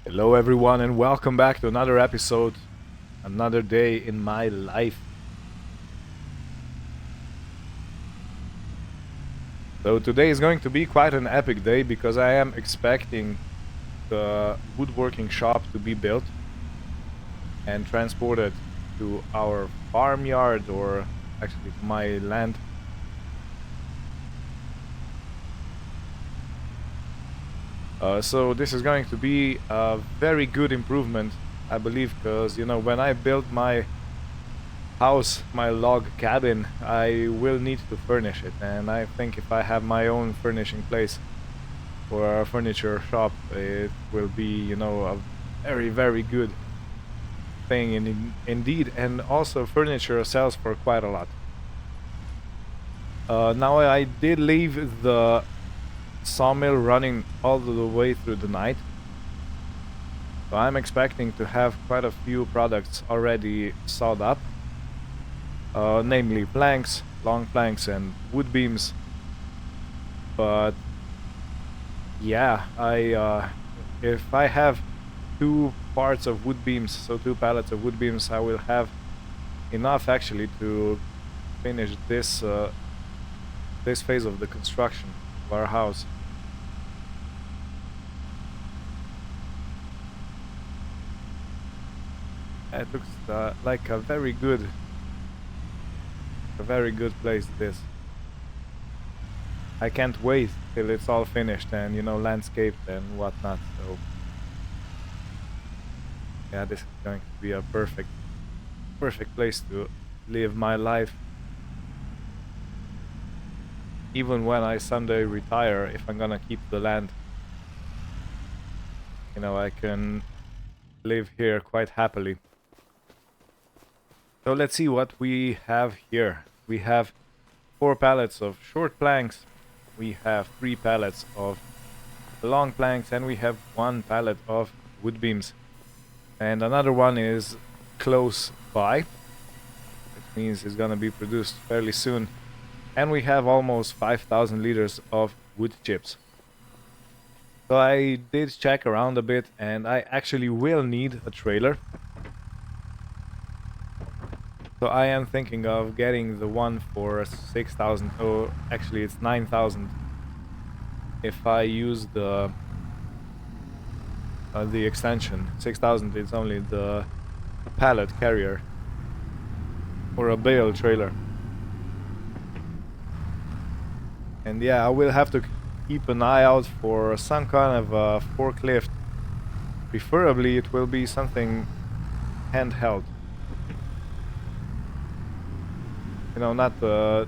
Hello everyone and welcome back to another episode, another day in my life. So today is going to be quite an epic day because I am expecting the woodworking shop to be built and transported to our farmyard, or actually to my land. So this is going to be a very good improvement, I believe, because when I built my house, my log cabin, I will need to furnish it, and I think if I have my own furnishing place or a furniture shop, it will be, a very good thing indeed. And also furniture sells for quite a lot. Now I did leave the sawmill running all the way through the night, so I'm expecting to have quite a few products already sawed up. Namely planks, long planks and wood beams. But yeah, if I have two parts of wood beams, so two pallets of wood beams, I will have enough actually to finish this this phase of the construction of our house. It looks like a very good place, this. I can't wait till it's all finished and landscaped and whatnot. So yeah, this is going to be a perfect place to live my life. Even when I someday retire, if I'm gonna keep the land, I can live here quite happily. So let's see what we have here. We have 4 pallets of short planks, we have 3 pallets of long planks, and we have 1 pallet of wood beams. And another one is close by, which means it's gonna be produced fairly soon. And we have almost 5,000 liters of wood chips. So I did check around a bit, and I actually will need a trailer. So I am thinking of getting the one for 6,000, or actually it's 9,000. If I use the extension, 6,000 is only the pallet carrier or a bale trailer. And yeah, I will have to keep an eye out for some kind of a forklift. Preferably it will be something handheld. Not the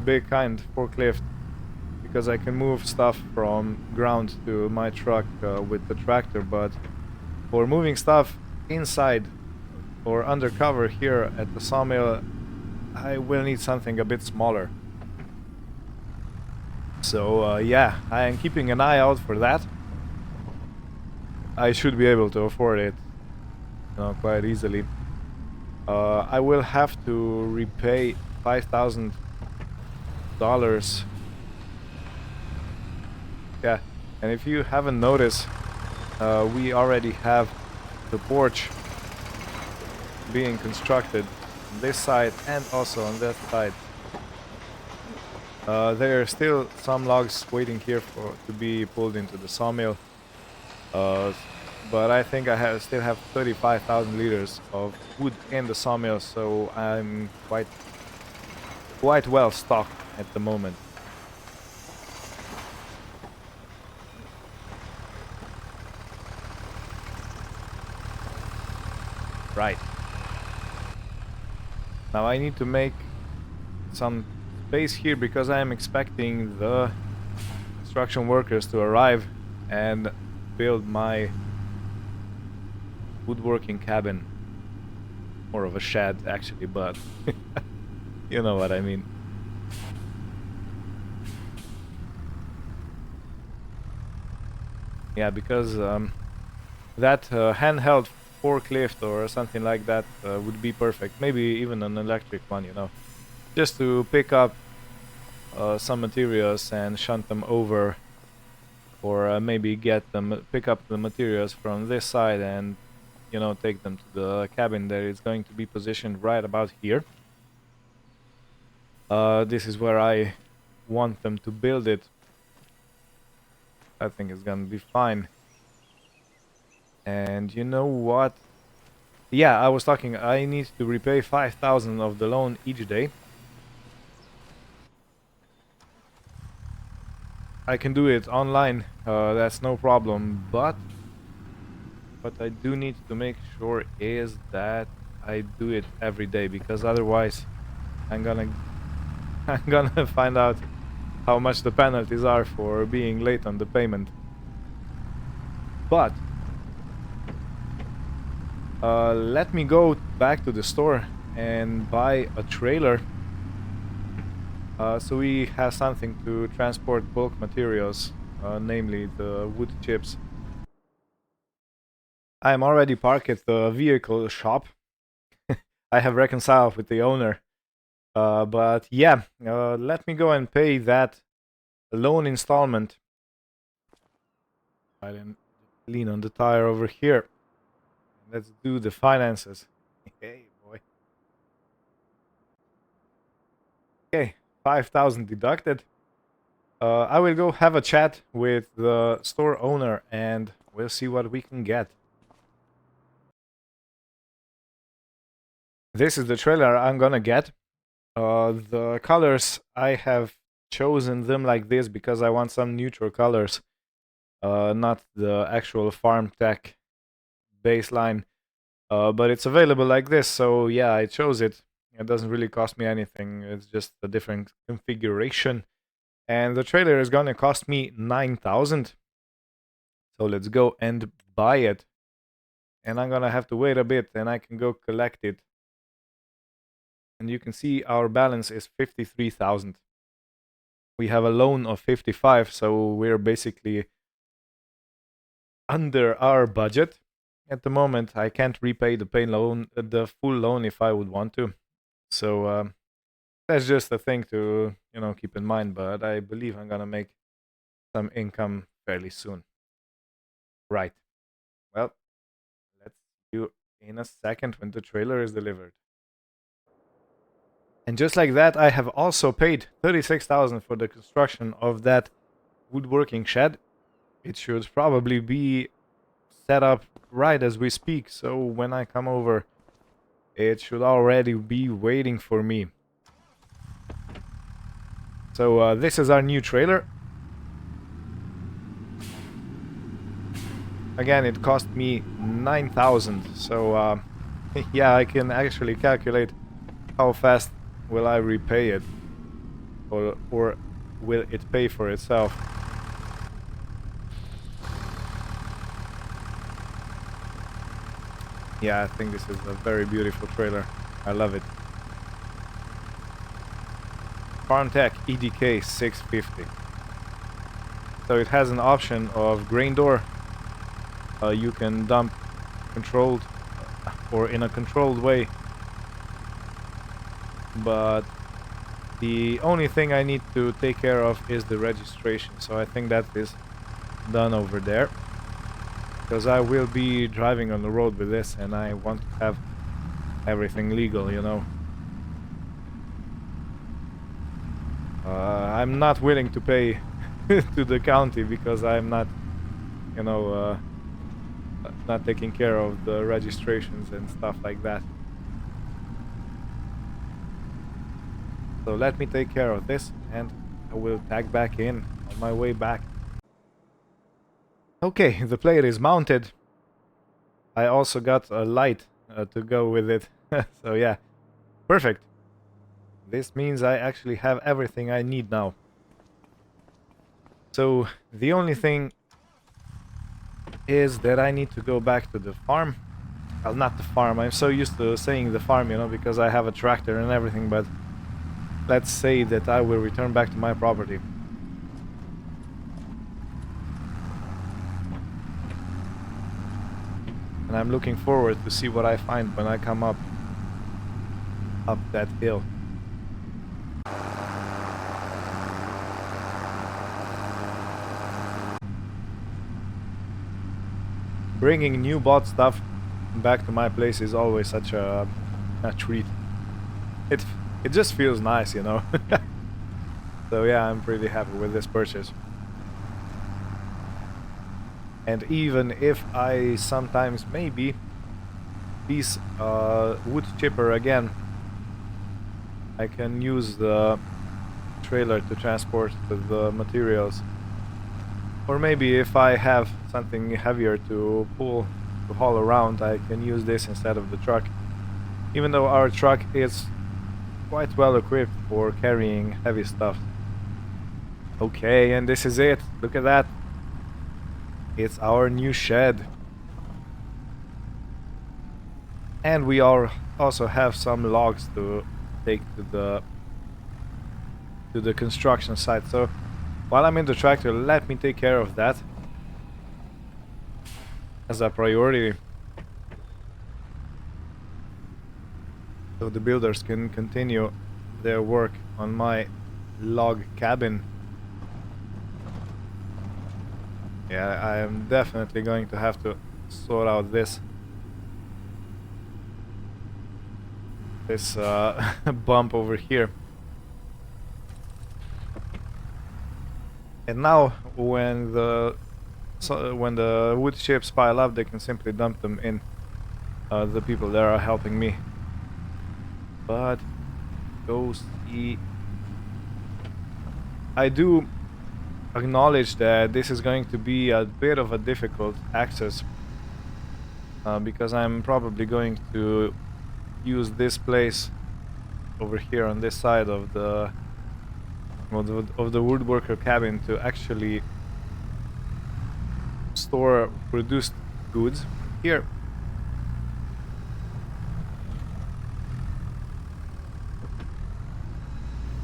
big kind forklift, because I can move stuff from ground to my truck with the tractor, but for moving stuff inside or undercover here at the sawmill, I will need something a bit smaller. So yeah, I am keeping an eye out for that. I should be able to afford it quite easily. I will have to repay $5,000. Yeah, and if you haven't noticed, we already have the porch being constructed on this side and also on that side. There are still some logs waiting here to be pulled into the sawmill, but I think I still have 35,000 liters of wood in the sawmill, so I'm quite well stocked at the moment. Right. Now I need to make some space here because I am expecting the construction workers to arrive and build my woodworking cabin. More of a shed actually, but you know what I mean. Yeah, because that handheld forklift or something like that would be perfect. Maybe even an electric one, just to pick up some materials and shunt them over or maybe get them, pick up the materials from this side and, you know, take them to the cabin that is going to be positioned right about here. This is where I want them to build it. I think it's gonna be fine. And you know what? Yeah, I was talking, I need to repay 5,000 of the loan each day. I can do it online, that's no problem, but what I do need to make sure is that I do it every day, because otherwise I'm gonna find out how much the penalties are for being late on the payment. But let me go back to the store and buy a trailer, so we have something to transport bulk materials, namely the wood chips. I'm already parked at the vehicle shop. I have reconciled with the owner. But yeah, let me go and pay that loan installment. I then lean on the tire over here. Let's do the finances. Hey, boy. Okay, 5,000 deducted. I will go have a chat with the store owner and we'll see what we can get. This is the trailer I'm gonna get. The colors, I have chosen them like this because I want some neutral colors. Not the actual farm tech baseline. But it's available like this, so yeah, I chose it. It doesn't really cost me anything, it's just a different configuration. And the trailer is gonna cost me 9,000. So let's go and buy it. And I'm gonna have to wait a bit and I can go collect it. And you can see our balance is 53,000. We have a loan of 55, so we're basically under our budget. At the moment, I can't repay the full loan if I would want to. So that's just a thing to, you know, keep in mind. But I believe I'm gonna make some income fairly soon. Right. Well, let's see you in a second when the trailer is delivered. And just like that, I have also paid 36,000 for the construction of that woodworking shed. It should probably be set up right as we speak, so when I come over, it should already be waiting for me. So this is our new trailer. Again, it cost me 9,000, so yeah, I can actually calculate how fast will I repay it, or will it pay for itself. Yeah, I think this is a very beautiful trailer. I love it. FarmTech EDK 650. So it has an option of grain door. You can dump controlled or in a controlled way. But the only thing I need to take care of is the registration. So I think that is done over there. Because I will be driving on the road with this and I want to have everything legal, you know. I'm not willing to pay to the county because I'm not, you know, not taking care of the registrations and stuff like that. So let me take care of this and I will tag back in on my way back. Okay, the player is mounted. I also got a light to go with it. So yeah, perfect. This means I actually have everything I need now. So the only thing is that I need to go back to the farm. Well, not the farm, I'm so used to saying the farm, you know, because I have a tractor and everything, but let's say that I will return back to my property. And I'm looking forward to see what I find when I come up that hill. bringing new bought stuff back to my place is always such a treat. It it just feels nice, you know. So yeah, I'm pretty happy with this purchase. And even if I sometimes maybe this wood chipper again, I can use the trailer to transport the materials. Or maybe if I have something heavier to haul around, I can use this instead of the truck. Even though our truck is quite well equipped for carrying heavy stuff. Okay, and this is it. Look at that. It's our new shed. And we also have some logs to take to the construction site. So while I'm in the tractor, let me take care of that as a priority, so the builders can continue their work on my log cabin. Yeah, I am definitely going to have to sort out this bump over here. And now when the wood chips pile up, they can simply dump them in the people that are helping me. But go see, I do acknowledge that this is going to be a bit of a difficult access, because I'm probably going to use this place over here on this side of the woodworker cabin to actually store produced goods here.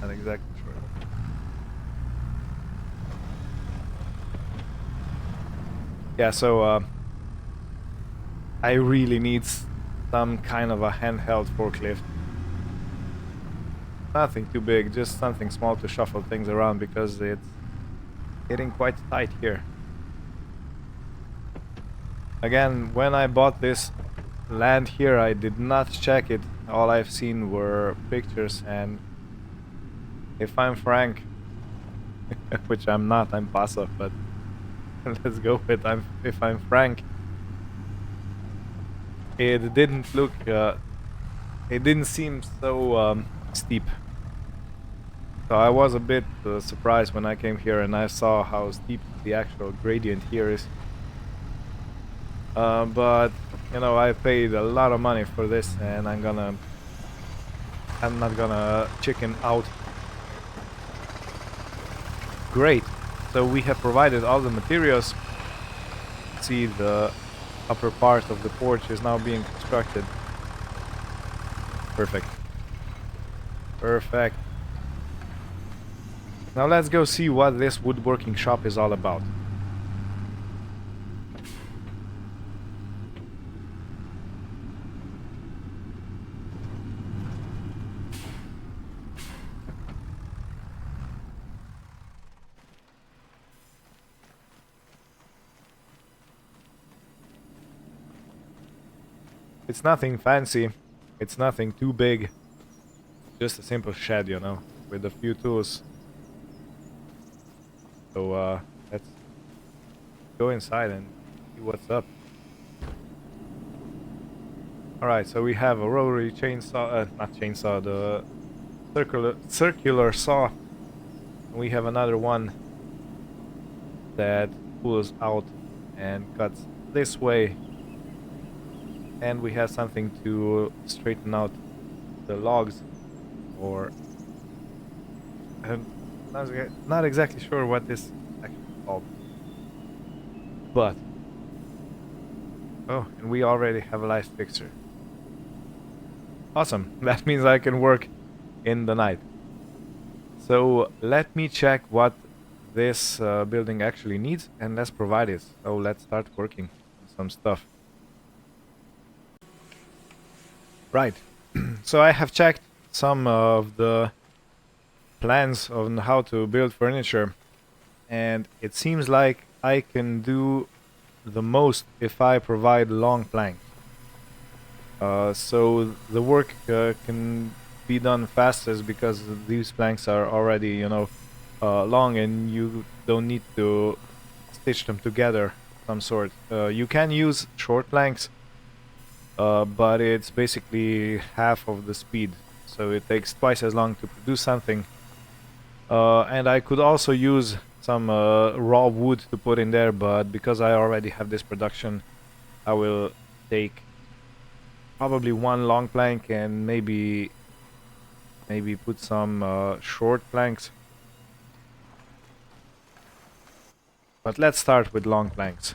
Not exactly sure. Yeah, so I really need some kind of a handheld forklift. Nothing too big, just something small to shuffle things around because it's getting quite tight here. Again, when I bought this land here, I did not check it. All I've seen were pictures, and if I'm frank, which I'm not, I'm passive, but let's go with if I'm frank, it didn't look, it didn't seem so steep. So I was a bit surprised when I came here and I saw how steep the actual gradient here is. But you know, I paid a lot of money for this, and I'm not gonna chicken out. Great. So we have provided all the materials. See, the upper part of the porch is now being constructed. Perfect. Perfect. Now let's go see what this woodworking shop is all about. It's nothing fancy, it's nothing too big, just a simple shed, you know, with a few tools. So let's go inside and see what's up. Alright, so we have a rotary chainsaw, not chainsaw, the circular saw. We have another one that pulls out and cuts this way. And we have something to straighten out the logs, or I'm not exactly sure what this is actually called. But oh, and we already have a light fixture. Awesome. That means I can work in the night. So let me check what this building actually needs, and let's provide it. So let's start working on some stuff. Right. So I have checked some of the plans on how to build furniture, and it seems like I can do the most if I provide long planks. So the work can be done fastest because these planks are already, you know, long, and you don't need to stitch them together some sort. You can use short planks, but it's basically half of the speed, so it takes twice as long to produce something. And I could also use some raw wood to put in there, but because I already have this production, I will take probably one long plank and maybe put some short planks. But let's start with long planks.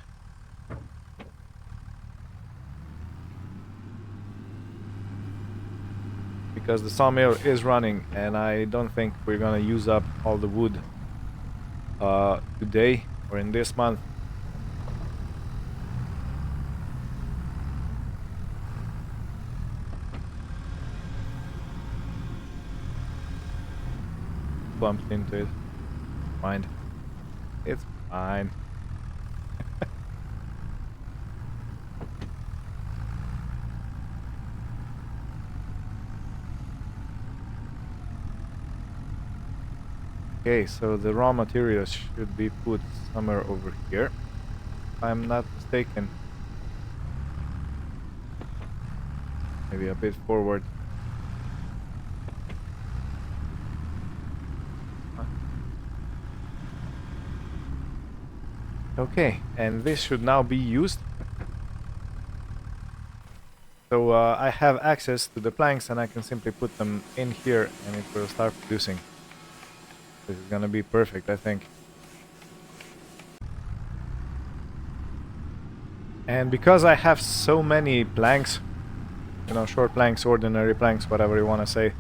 Because the sawmill is running and I don't think we're gonna use up all the wood today or in this month. Bumped into it. Mind. It's fine. Okay, so the raw materials should be put somewhere over here, if I'm not mistaken. Maybe a bit forward. Okay, and this should now be used. So I have access to the planks and I can simply put them in here and it will start producing. This is gonna be perfect, I think. And because I have so many planks, you know, short planks, ordinary planks, whatever you want to say,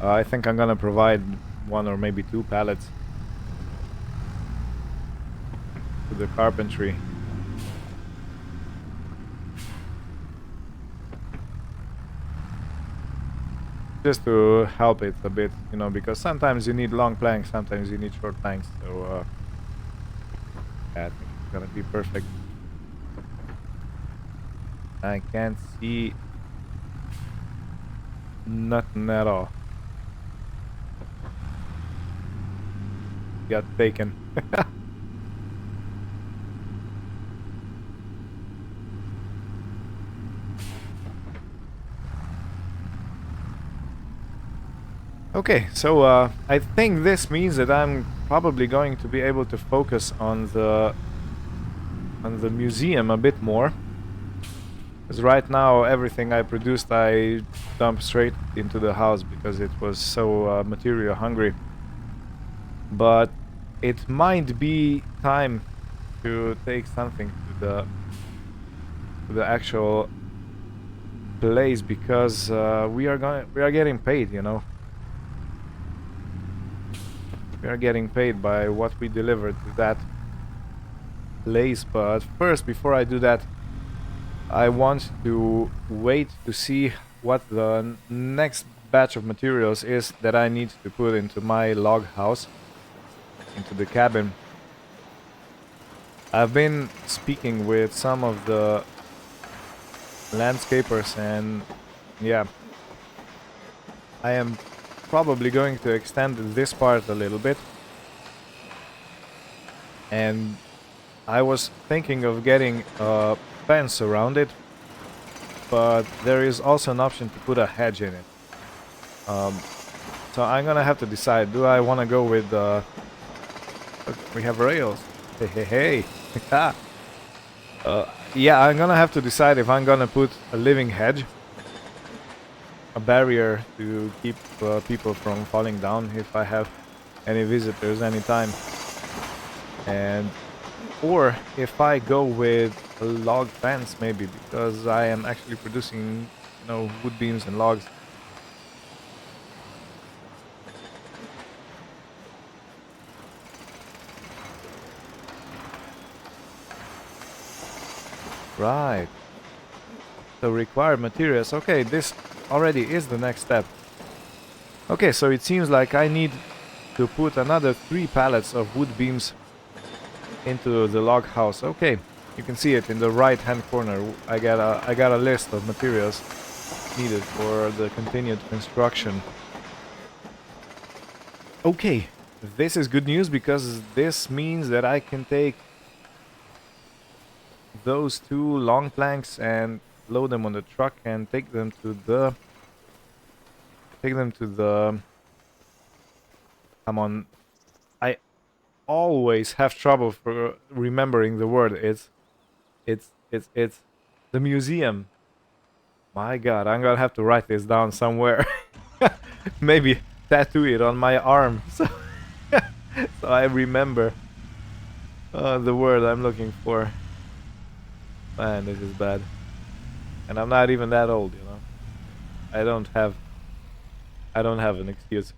I think I'm gonna provide one or maybe two pallets to the carpentry. Just to help it a bit, you know, because sometimes you need long planks, sometimes you need short planks, so yeah, I think it's gonna be perfect. I can't see nothing at all. Got taken. Okay, so I think this means that I'm probably going to be able to focus on the museum a bit more. Because right now everything I produced I dumped straight into the house because it was so material hungry. But it might be time to take something to the actual place, because we are getting paid, you know. We are getting paid by what we delivered to that place. But first, before I do that, I want to wait to see what the next batch of materials is that I need to put into my log house, into the cabin. I've been speaking with some of the landscapers and yeah, I am probably going to extend this part a little bit, and I was thinking of getting a fence around it, but there is also an option to put a hedge in it. So I'm gonna have to decide, do I want to go with look, we have rails. Hey, hey, hey. Yeah, I'm gonna have to decide if I'm gonna put a living hedge, a barrier to keep people from falling down if I have any visitors anytime, and or if I go with a log fence maybe, because I am actually producing, you know, wood beams and logs. Right. So required materials. Okay, this already is the next step. Okay, so it seems like I need to put another 3 pallets of wood beams into the log house. Okay, You can see it in the right hand corner. I got a list of materials needed for the continued construction. Okay, this is good news because this means that I can take those two long planks and load them on the truck and take them to the come on. I always have trouble for remembering the word. It's the museum. My God, I'm gonna have to write this down somewhere. Maybe tattoo it on my arm so so I remember the word I'm looking for. Man, this is bad. And I'm not even that old, you know. I don't have an excuse.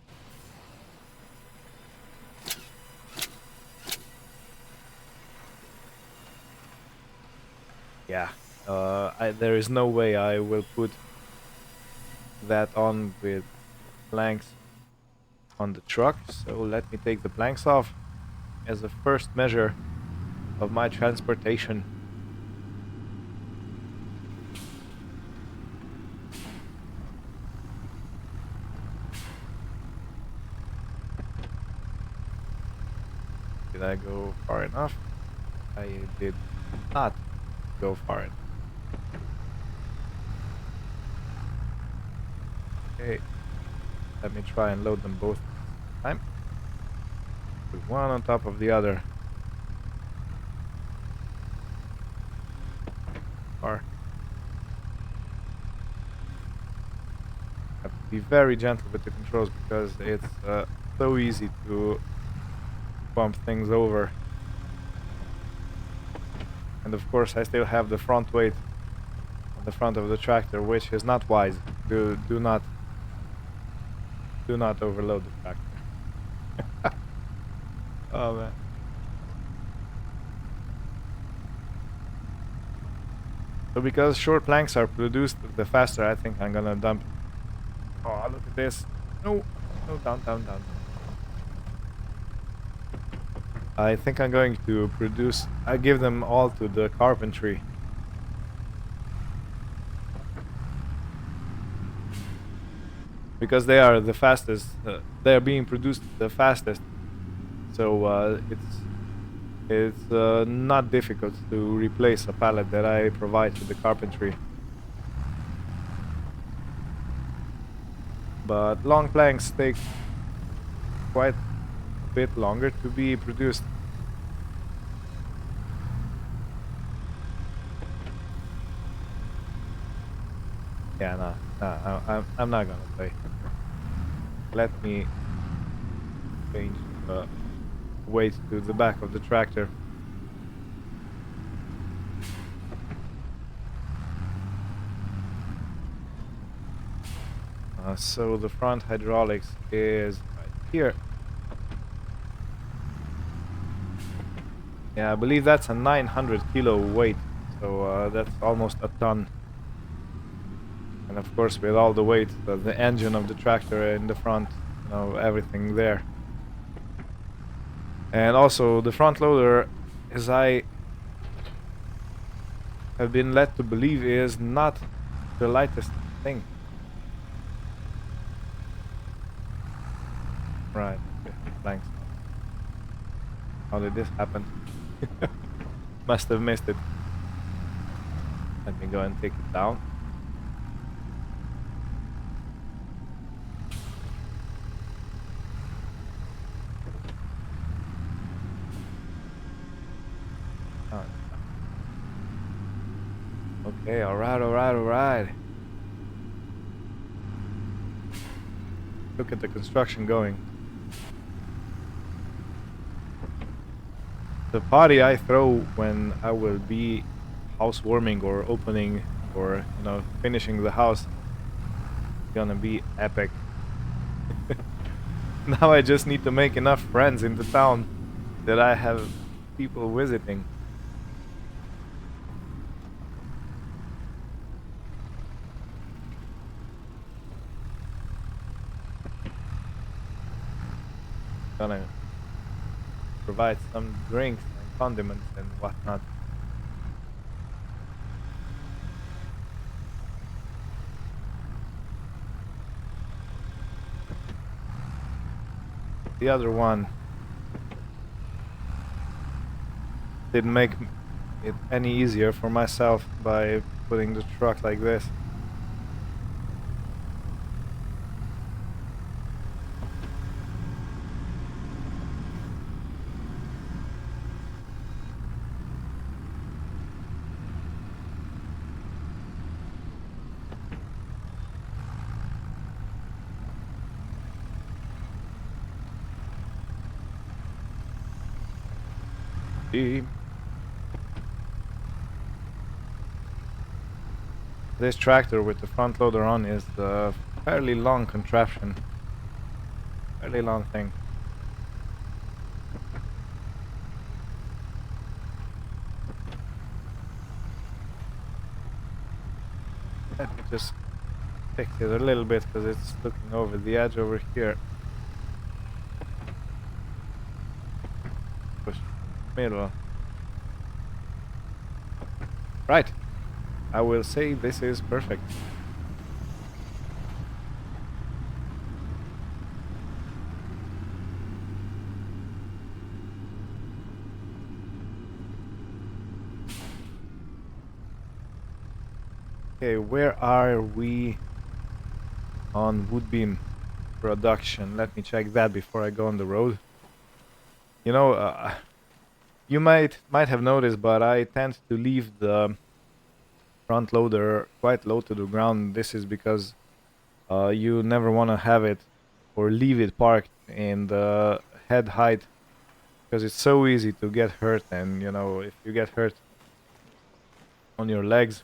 Yeah. There is no way I will put that on with planks on the truck. So let me take the planks off as a first measure of my transportation. Did I go far enough? I did not go far enough. Okay. Let me try and load them both at the time. Put one on top of the other. Or have to be very gentle with the controls because it's so easy to bump things over. And of course I still have the front weight on the front of the tractor, which is not wise. Do not overload the tractor. Oh man. So because short planks are produced the faster, I think I'm gonna dump. Oh, look at this. No, down. I think I'm going to produce. I give them all to the Carpentry. Because they are the fastest. They are being produced the fastest. So it's not difficult to replace a pallet that I provide to the Carpentry. But long planks take quite a bit longer to be produced. Yeah, no, I'm not gonna play. Let me change the weight to the back of the tractor. So the front hydraulics is right here. Yeah, I believe that's a 900 kilo weight, so that's almost a ton. And of course, with all the weight, the engine of the tractor in the front, you know, everything there. And also the front loader, as I have been led to believe, is not the lightest thing. Right, okay, thanks. How did this happen? Must have missed it. Let me go and take it down. Oh. Okay, alright. Look at the construction going. The party I throw when I will be housewarming or opening or, you know, finishing the house is gonna be epic. Now I just need to make enough friends in the town that I have people visiting. Gonna provide some drinks and condiments and whatnot. the other one didn't make it any easier for myself by putting the truck like this. This tractor with the front loader on is a fairly long contraption. Fairly long thing. Let me just fix it a little bit because it's looking over the edge over here. Push middle. Right. I will say this is perfect. Okay, where are we on wood beam production? Let me check that before I go on the road. You know, you might have noticed, but I tend to leave the front loader quite low to the ground. This is because you never want to have it or leave it parked in the head height, because it's so easy to get hurt, and you know, if you get hurt on your legs,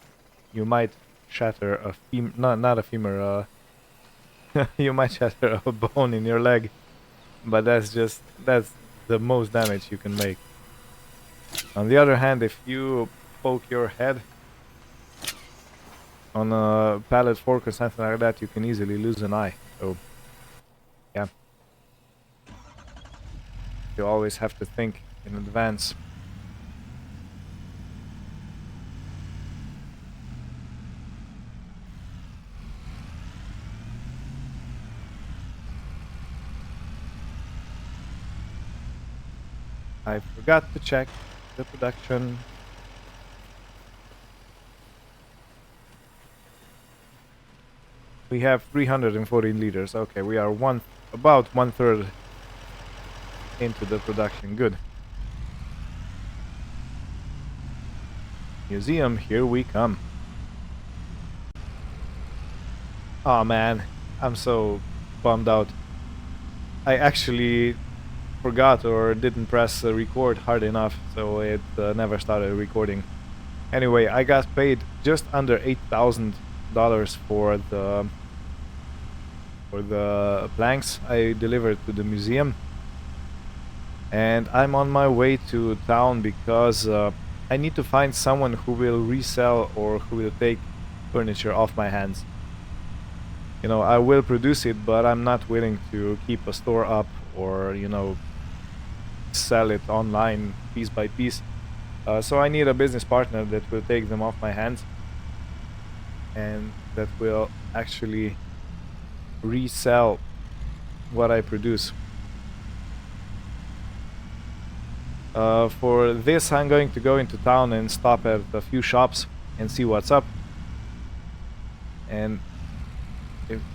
you might shatter a not a femur, you might shatter a bone in your leg, but that's the most damage you can make. On the other hand, if you poke your head on a pallet fork or something like that, you can easily lose an eye. So, yeah. You always have to think in advance. I forgot to check the production. We have 340 liters. Okay, we are about 1/3 into the production. Good. Museum, here we come. Oh man, I'm so bummed out. I actually forgot or didn't press record hard enough, so it never started recording. Anyway, I got paid just under $8,000 for the planks I delivered to the museum, and I'm on my way to town because I need to find someone who will resell or who will take furniture off my hands. You know, I will produce it, but I'm not willing to keep a store up or, you know, sell it online piece by piece. So I need a business partner that will take them off my hands and that will actually resell what I produce. For this, I'm going to go into town and stop at a few shops and see what's up, and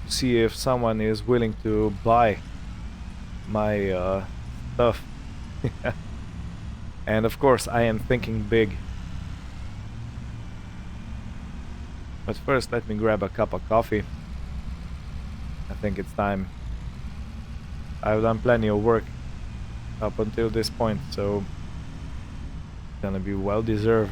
see if someone is willing to buy my stuff. And of course, I am thinking big. But first, let me grab a cup of coffee. I think it's time. I've done plenty of work up until this point, so it's gonna be well deserved.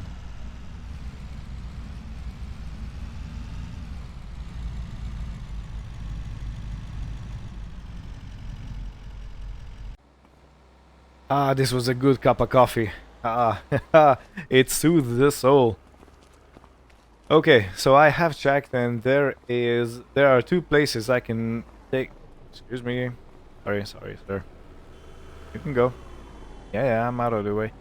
Ah, this was a good cup of coffee. Ah, it soothed the soul. Okay, so I have checked, and there are two places I can take. Excuse me. Sorry, sir. You can go. Yeah, I'm out of the way.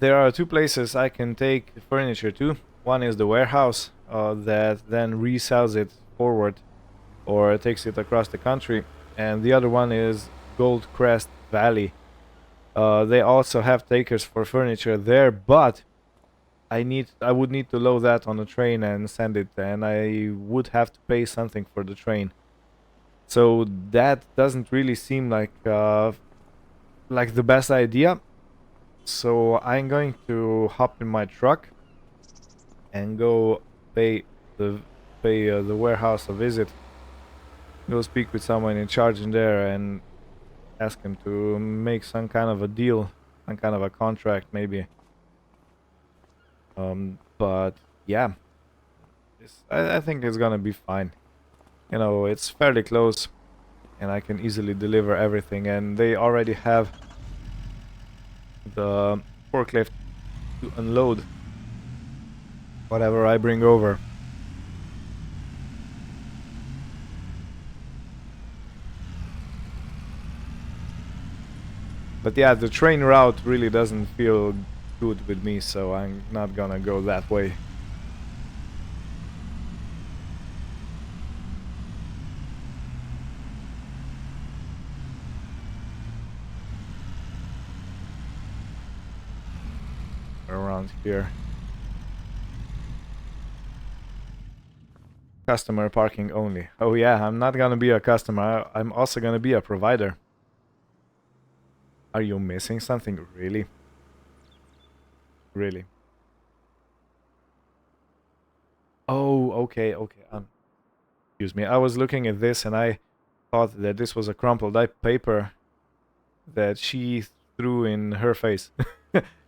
There are two places I can take furniture to. One is the warehouse that then resells it forward or takes it across the country, and the other one is Gold Crest Valley. They also have takers for furniture there, but I would need to load that on a train and send it, and I would have to pay something for the train. So that doesn't really seem like the best idea. So I'm going to hop in my truck and go pay the warehouse a visit. Go speak with someone in charge in there and ask him to make some kind of a deal, some kind of a contract maybe. But yeah, I think it's gonna be fine. You know, it's fairly close, and I can easily deliver everything. And they already have the forklift to unload whatever I bring over. But yeah, the train route really doesn't feel good with me, so I'm not gonna go that way. Around here. Customer parking only. Oh yeah, I'm not gonna be a customer, I'm also gonna be a provider. Are you missing something? Really? Really? Oh, okay, okay. Excuse me. I was looking at this and I thought that this was a crumpled up paper that she threw in her face,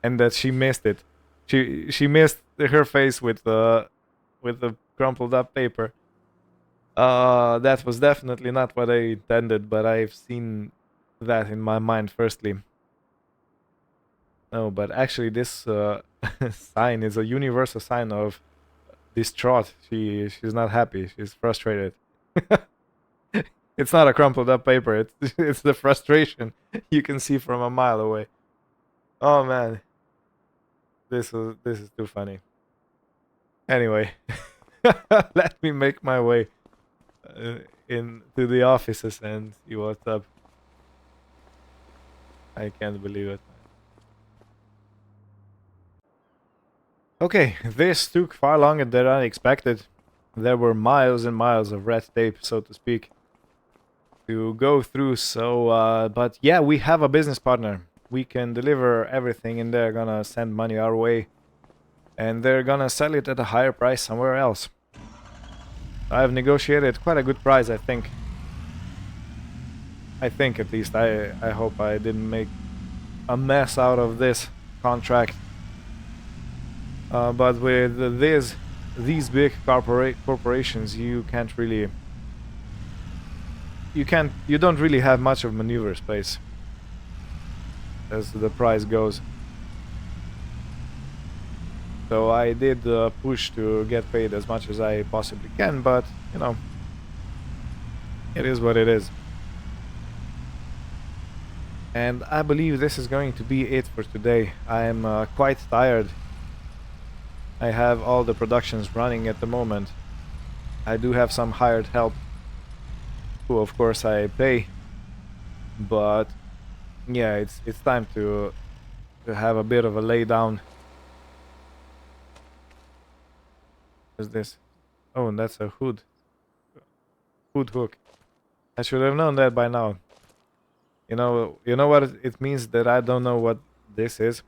and that she missed it. She missed her face with the crumpled up paper. That was definitely not what I intended, but I've seen that in my mind firstly. No, but actually this sign is a universal sign of distraught. She's not happy. She's frustrated. It's not a crumpled up paper. It's the frustration you can see from a mile away. Oh man, this is too funny. Anyway, let me make my way into the offices and see what's up. I can't believe it. Okay, this took far longer than I expected. There were miles and miles of red tape, so to speak, to go through. So, but yeah, we have a business partner. We can deliver everything, and they're gonna send money our way, and they're gonna sell it at a higher price somewhere else. I've negotiated quite a good price, I think. I think, at least. I hope I didn't make a mess out of this contract. But with these big corporations, you can't really, you don't really have much of maneuver space as the price goes. So I did push to get paid as much as I possibly can, but you know, it is what it is. And I believe this is going to be it for today. I'm quite tired. I have all the productions running at the moment. I do have some hired help, who of course I pay. But yeah, it's time to have a bit of a lay down. What's this? Oh, and that's a hood hook. I should have known that by now. You know what it means that I don't know what this is?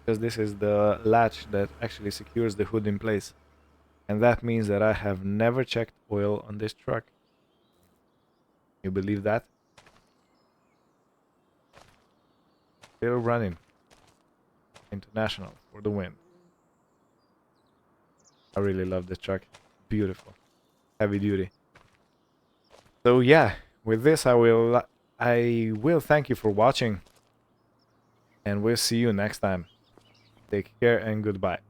Because this is the latch that actually secures the hood in place. And that means that I have never checked oil on this truck. You believe that? Still running. International for the win. I really love this truck. Beautiful. Heavy duty. So yeah, with this I will thank you for watching. And we'll see you next time. Take care and goodbye.